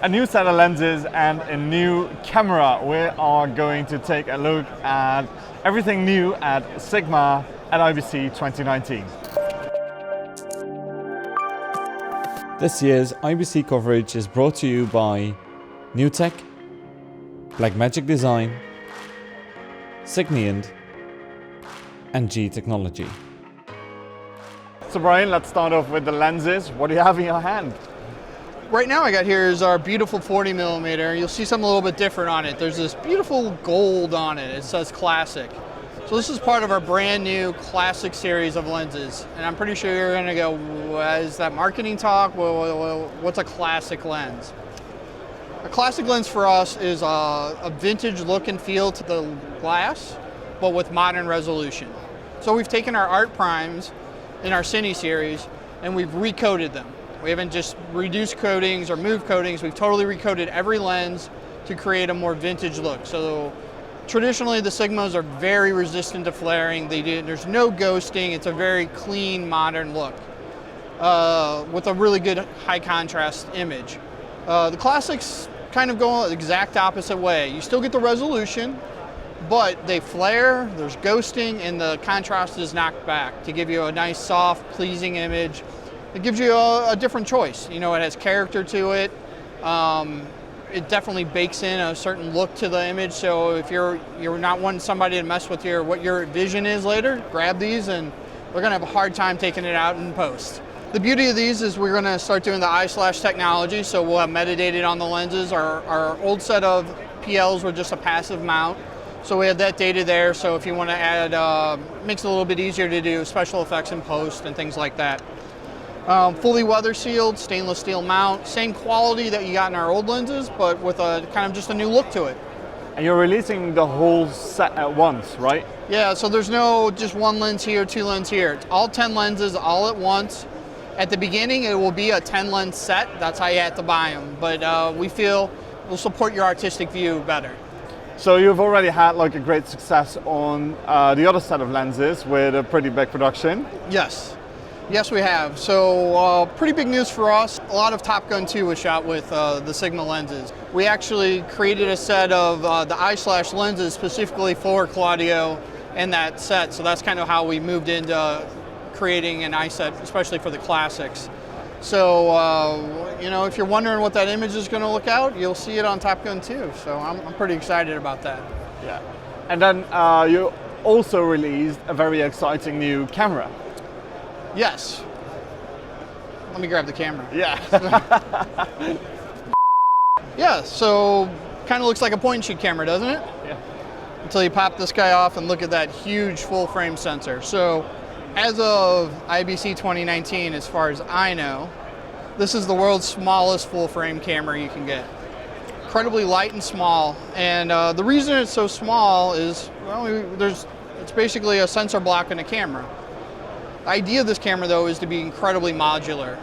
a new set of lenses and a new camera. We are going to take a look at everything new at Sigma at IBC 2019. This year's IBC coverage is brought to you by New Tech, Blackmagic Design, Signiant, and G Technology. So Brian, let's start off with the lenses. What do you have in your hand? Right now I got here is our beautiful 40mm. You'll see something a little bit different on it. There's this beautiful gold on it. It says classic. So this is part of our brand new classic series of lenses. And I'm pretty sure you're gonna go, is that marketing talk? Well, what's a classic lens? A classic lens for us is a vintage look and feel to the glass, but with modern resolution. So we've taken our art primes in our Cine series and we've recoded them. We haven't just reduced coatings or moved coatings, we've totally recoded every lens to create a more vintage look. So traditionally the Sigmas are very resistant to flaring, there's no ghosting, it's a very clean, modern look with a really good high contrast image. The classics kind of go the exact opposite way. You still get the resolution, but they flare, there's ghosting, and the contrast is knocked back to give you a nice, soft, pleasing image. It gives you a different choice. You know, it has character to it. It definitely bakes in a certain look to the image. So if you're not wanting somebody to mess with what your vision is later, grab these and they're gonna have a hard time taking it out in post. The beauty of these is we're gonna start doing the eye/slash technology. So we'll have metadata on the lenses. Our old set of PLs were just a passive mount. So we have that data there. So if you wanna add, makes it a little bit easier to do special effects in post and things like that. Fully weather sealed, stainless steel mount, same quality that you got in our old lenses, but with a kind of just a new look to it. And you're releasing the whole set at once, right? Yeah, so there's no just one lens here, two lens here. It's all 10 lenses all at once. At the beginning, it will be a 10 lens set. That's how you have to buy them. But we feel we'll support your artistic view better. So you've already had like a great success on the other set of lenses with a pretty big production. Yes. Yes, we have. So pretty big news for us. A lot of Top Gun 2 was shot with the Sigma lenses. We actually created a set of the eye/slash lenses specifically for Claudio and that set. So that's kind of how we moved into creating an eye set, especially for the classics. So, you know, if you're wondering what that image is going to look out, you'll see it on Top Gun 2. So I'm pretty excited about that. Yeah. And then you also released a very exciting new camera. Yes. Let me grab the camera. Yeah. Yeah, so kind of looks like a point and shoot camera, doesn't it? Yeah. Until you pop this guy off and look at that huge full frame sensor. So as of IBC 2019, as far as I know, this is the world's smallest full frame camera you can get. Incredibly light and small. And the reason it's so small is, well, it's basically a sensor block in a camera. The idea of this camera, though, is to be incredibly modular.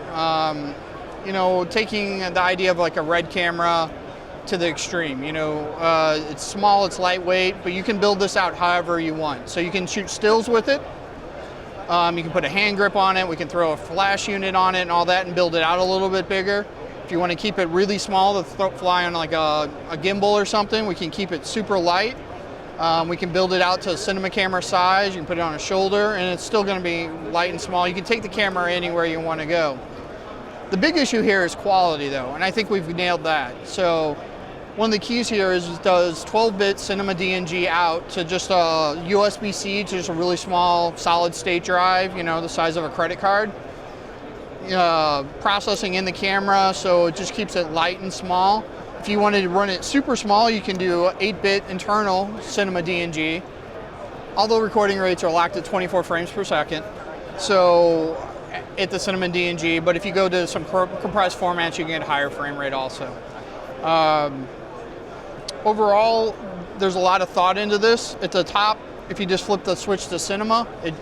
You know, taking the idea of like a RED camera to the extreme. You know, it's small, it's lightweight, but you can build this out however you want. So you can shoot stills with it. You can put a hand grip on it. We can throw a flash unit on it and all that and build it out a little bit bigger. If you want to keep it really small to fly on like a gimbal or something, we can keep it super light. We can build it out to a cinema camera size. You can put it on a shoulder and it's still going to be light and small. You can take the camera anywhere you want to go. The big issue here is quality though, and I think we've nailed that. So one of the keys here is it does 12-bit cinema DNG out to just a USB-C to just a really small solid state drive, you know, the size of a credit card. Processing in the camera, so it just keeps it light and small. If you wanted to run it super small, you can do 8-bit internal cinema DNG. All the recording rates are locked at 24 frames per second. So at the cinema DNG, but if you go to some compressed formats, you can get a higher frame rate also. Overall, there's a lot of thought into this. At the top, if you just flip the switch to cinema, it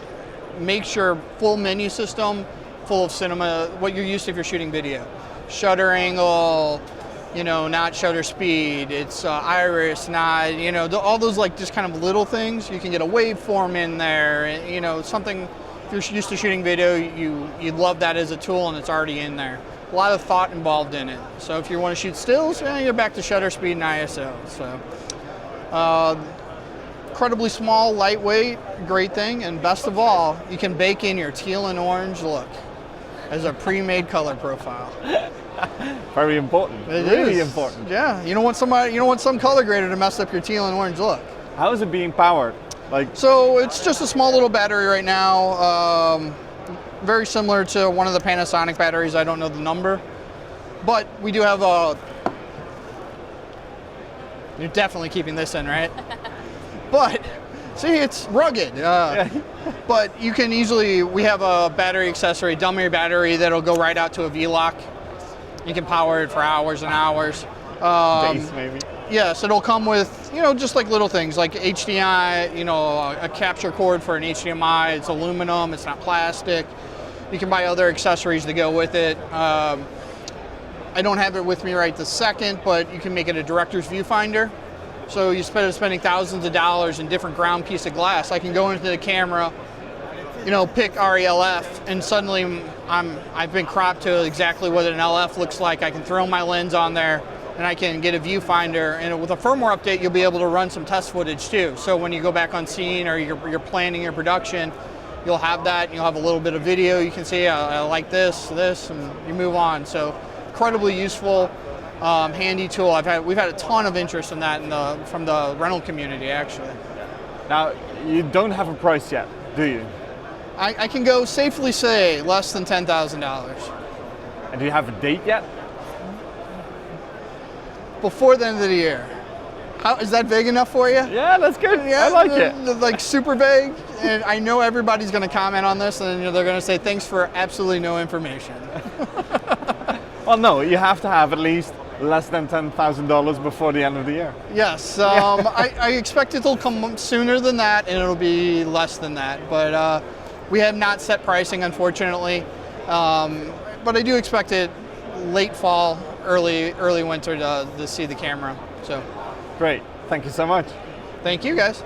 makes your full menu system full of cinema, what you're used to if you're shooting video. Shutter angle, you know, not shutter speed, it's iris, not, you know, all those like just kind of little things. You can get a waveform in there, and, you know, something, if you're used to shooting video, you'd love that as a tool and it's already in there. a lot of thought involved in it. So if you want to shoot stills, you're back to shutter speed and ISO. So incredibly small, lightweight, great thing, and best of all, you can bake in your teal and orange look as a pre-made color profile. Very important. It really is. important. Yeah, you don't want some color grader to mess up your teal and orange look. How is it being powered? So it's just a small little battery right now, very similar to one of the Panasonic batteries. I don't know the number, but we do have a. You're definitely keeping this in, right? But see, it's rugged. But you can easily. We have a battery accessory, dummy battery that'll go right out to a V-lock. You can power it for hours and hours. Days maybe. Yes, it'll come with, just like little things like HDMI, a capture cord for an HDMI. It's aluminum, it's not plastic. You can buy other accessories to go with it. I don't have it with me right this second, but you can make it a director's viewfinder. So instead of spending thousands of dollars in different ground piece of glass, I can go into the camera, pick RELF, and suddenly I've been cropped to exactly what an LF looks like. I can throw my lens on there, and I can get a viewfinder. And with a firmware update, you'll be able to run some test footage too. So when you go back on scene or you're planning your production, you'll have that. You'll have a little bit of video. You can see I like this, and you move on. So incredibly useful, handy tool. We've had a ton of interest in that from the rental community actually. Now you don't have a price yet, do you? I can go safely say less than $10,000. And do you have a date yet? Before the end of the year. Is that vague enough for you? Yeah, that's good. Yeah, I like it. Like super vague. And I know everybody's going to comment on this, and they're going to say thanks for absolutely no information. Well, no, you have to have at least less than $10,000 before the end of the year. Yes, I expect it'll come sooner than that, and it'll be less than that. But we have not set pricing, unfortunately. But I do expect it late fall, early winter to see the camera. So, great. Thank you so much. Thank you, guys.